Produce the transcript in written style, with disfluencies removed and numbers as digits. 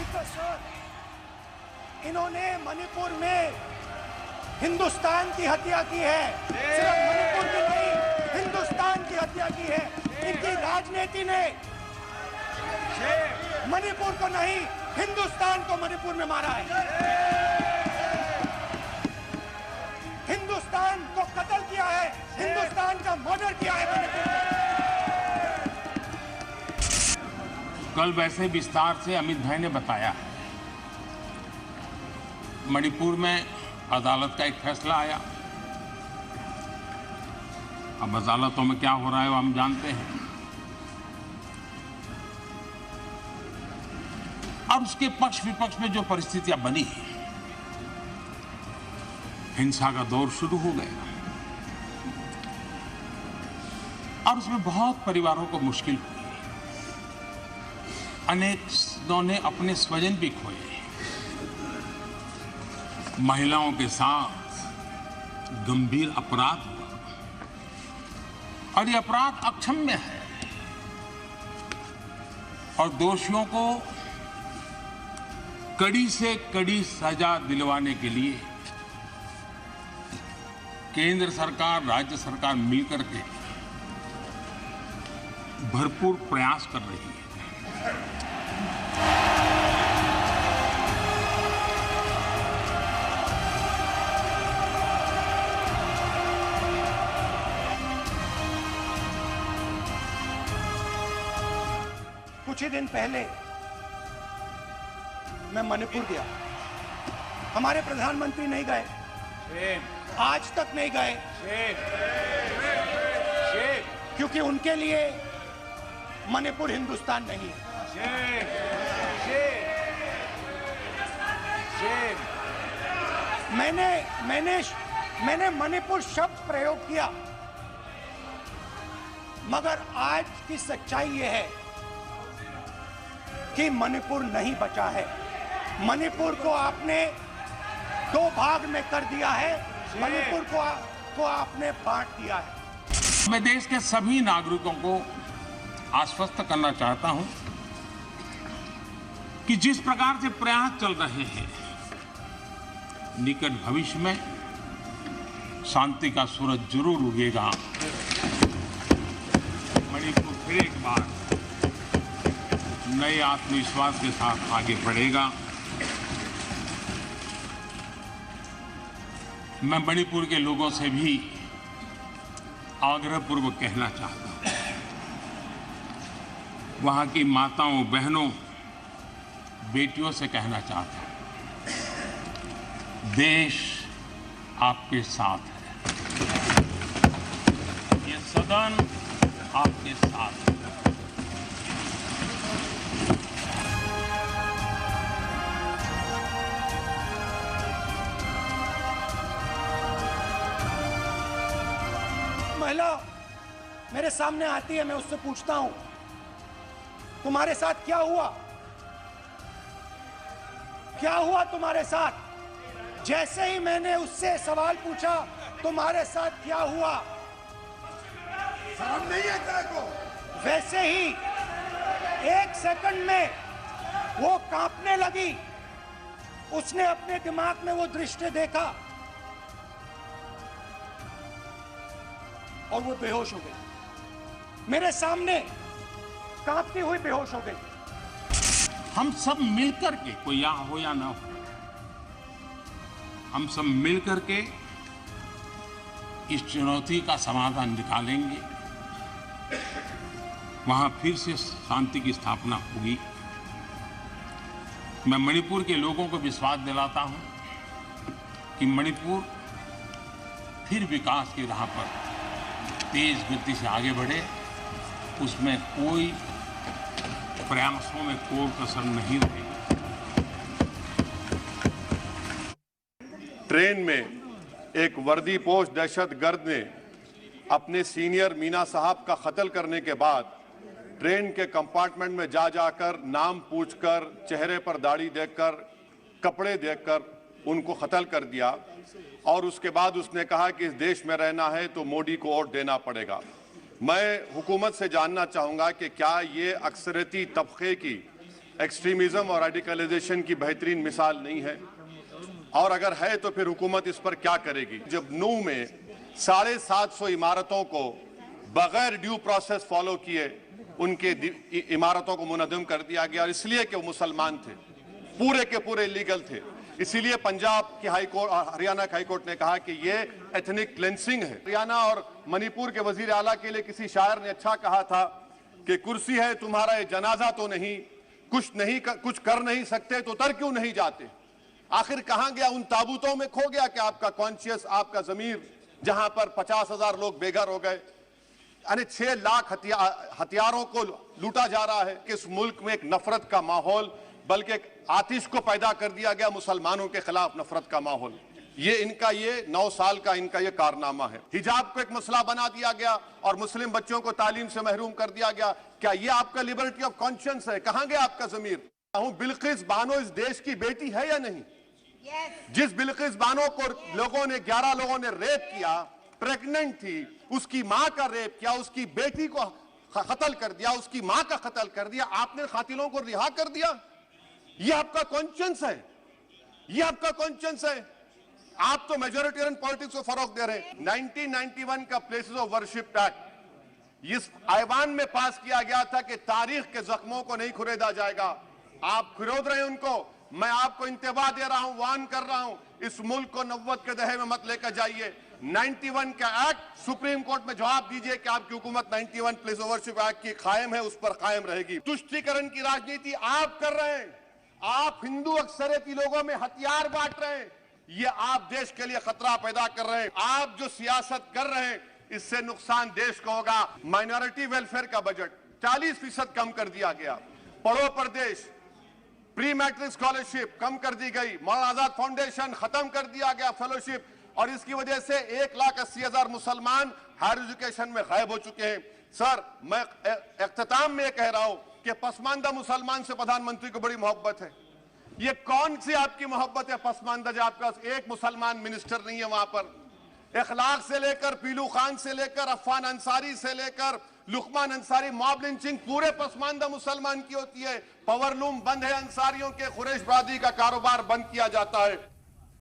Speaker sir, इन्होंने मणिपुर में हिंदुस्तान की हत्या की है। सिर्फ मणिपुर की नहीं, हिंदुस्तान की हत्या की है। इनकी राजनीति ने मणिपुर को नहीं, हिंदुस्तान को मणिपुर में मारा है। हिंदुस्तान को कत्ल किया है, हिंदुस्तान का मर्डर किया है मणिपुर में। कल वैसे विस्तार से अमित भाई ने बताया है। मणिपुर में अदालत का एक फैसला आया। अब अदालतों में क्या हो रहा है वो हम जानते हैं। अब उसके पक्ष विपक्ष में जो परिस्थितियां बनी है, हिंसा का दौर शुरू हो गया और उसमें बहुत परिवारों को मुश्किल हुई। अनेकों ने अपने स्वजन भी खोए। महिलाओं के साथ गंभीर अपराध हुआ और ये अपराध अक्षम्य है और दोषियों को कड़ी से कड़ी सजा दिलवाने के लिए केंद्र सरकार, राज्य सरकार मिलकर के भरपूर प्रयास कर रही है। कुछ ही दिन पहले मैं मणिपुर गया। हमारे प्रधानमंत्री नहीं गए, आज तक नहीं गए, क्योंकि उनके लिए मणिपुर हिंदुस्तान नहीं है। मैंने मणिपुर शब्द प्रयोग किया, मगर आज की सच्चाई यह है कि मणिपुर नहीं बचा है। मणिपुर को आपने दो भाग में कर दिया है, मणिपुर को आपने बांट दिया है। मैं देश के सभी नागरिकों को आश्वस्त करना चाहता हूं कि जिस प्रकार से प्रयास चल रहे हैं, निकट भविष्य में शांति का सूरज जरूर उगेगा। मणिपुर फिर एक बार नए आत्मविश्वास के साथ आगे बढ़ेगा। मैं मणिपुर के लोगों से भी आग्रहपूर्वक कहना चाहता हूं, वहां की माताओं, बहनों, बेटियों से कहना चाहता हूं, देश आपके साथ है। ये सदन आपके साथ है। महिला मेरे सामने आती है, मैं उससे पूछता हूं, तुम्हारे साथ क्या हुआ? क्या हुआ तुम्हारे साथ? जैसे ही मैंने उससे सवाल पूछा, तुम्हारे साथ क्या हुआ, शर्म नहीं है तेरे को? वैसे ही एक सेकंड में वो कांपने लगी। उसने अपने दिमाग में वो दृश्य देखा और वो बेहोश हो गई। मेरे सामने कांपती हुई बेहोश हो गई। हम सब मिलकर के, कोई यहाँ हो या ना हो, हम सब मिलकर के इस चुनौती का समाधान निकालेंगे। वहां फिर से शांति की स्थापना होगी। मैं मणिपुर के लोगों को विश्वास दिलाता हूं कि मणिपुर फिर विकास की राह पर तेज गति से आगे बढ़े। उसमें कोई प्रयासों में कोई कसर नहीं रहेगी। ट्रेन में एक वर्दीपोश दहशतगर्द ने अपने सीनियर मीना साहब का कत्ल करने के बाद ट्रेन के कंपार्टमेंट में जाकर नाम पूछकर, चेहरे पर दाढ़ी देखकर, कपड़े देखकर उनको कत्ल कर दिया और उसके बाद उसने कहा कि इस देश में रहना है तो मोदी को वोट देना पड़ेगा। मैं हुकूमत से जानना चाहूँगा कि क्या ये अक्सरती तबके की एक्सट्रीमिज्म और रेडिकलाइजेशन की बेहतरीन मिसाल नहीं है, और अगर है तो फिर हुकूमत इस पर क्या करेगी। जब नूह में 750 इमारतों को बगैर ड्यू प्रोसेस फॉलो किए उनके इमारतों को मुनहदम कर दिया गया, और इसलिए कि वो मुसलमान थे, पूरे के पूरे इलीगल थे। इसीलिए पंजाब की हाई कोर्ट और हरियाणा की हाई कोर्ट ने कहा कि ये एथनिक क्लेंसिंग है। हरियाणा और मणिपुर के वजीर आला के लिए किसी शायर ने अच्छा कहा था कि कुर्सी है तुम्हारा ये जनाजा तो नहीं, कुछ कर नहीं सकते तो उतर क्यों नहीं जाते। आखिर कहां गया, उन ताबूतों में खो गया कि आपका कॉन्शियस, आपका जमीर, जहां पर 50,000 लोग बेघर हो गए, यानी 6 लाख हथियारों को लूटा जा रहा है कि इस मुल्क में एक नफरत का माहौल, बल्कि एक आतिश को पैदा कर दिया गया, मुसलमानों के खिलाफ नफरत का माहौल। ये 9 साल का इनका ये कारनामा है। हिजाब को एक मसला बना दिया गया और मुस्लिम बच्चों को तालीम से महरूम कर दिया गया। क्या ये आपका लिबर्टी ऑफ कॉन्शियंस है? कहां गया आपका जमीर? बिल्किस बानो इस देश की बेटी है या नहीं? जिस बिल्किस बानो को 11 लोगों ने रेप किया, प्रेग्नेंट थी, उसकी मां का रेप किया, उसकी बेटी को कत्ल कर दिया, उसकी मां का कत्ल कर दिया, आपने कातिलों को रिहा कर दिया। ये आपका कॉन्शियंस है? ये आपका कॉन्शियंस है? आप तो मेजोरिटेरियन पॉलिटिक्स को फरोग दे रहे हैं। 1991 का प्लेसेस ऑफ वर्शिप एक्ट इस ऐवान में पास किया गया था कि तारीख के जख्मों को नहीं खुरेदा जाएगा। आप खुरोद रहे हैं उनको। मैं आपको इंतबा दे रहा हूं, वार्न कर रहा हूं, इस मुल्क को 90 के दहे में मत लेकर जाइए। 91 का एक्ट सुप्रीम कोर्ट में जवाब दीजिए कि आपकी हुकूमत 91 प्लेस ऑफ वर्शिप एक्ट की कायम है, उस पर कायम रहेगी। तुष्टीकरण की राजनीति आप कर रहे हैं। आप हिंदू अक्सरियती लोगों में हथियार बांट रहे हैं। ये आप देश के लिए खतरा पैदा कर रहे हैं। आप जो सियासत कर रहे हैं इससे नुकसान देश को होगा। माइनॉरिटी वेलफेयर का बजट 40% कम कर दिया गया। पढ़ो प्रदेश, प्री मैट्रिक स्कॉलरशिप कम कर दी गई। मौलाना आजाद फाउंडेशन खत्म कर दिया गया फेलोशिप, और इसकी वजह से 1,80,000 मुसलमान हायर एजुकेशन में गायब हो चुके हैं। सर, मैं इख्तिताम में कह रहा हूं कि पसमानदा मुसलमान से प्रधानमंत्री को बड़ी मोहब्बत है। ये कौन सी आपकी मोहब्बत है पसमानदा, जब आपका एक मुसलमान मिनिस्टर नहीं है वहां पर? इखलाक से लेकर पीलू खान से लेकर अफान अंसारी से लेकर लुकमान अंसारी, मॉब लिंचिंग पूरे पसमानदा मुसलमान की होती है। पावरलूम बंद है अंसारियों के, कुरैश बरादरी का कारोबार बंद किया जाता है।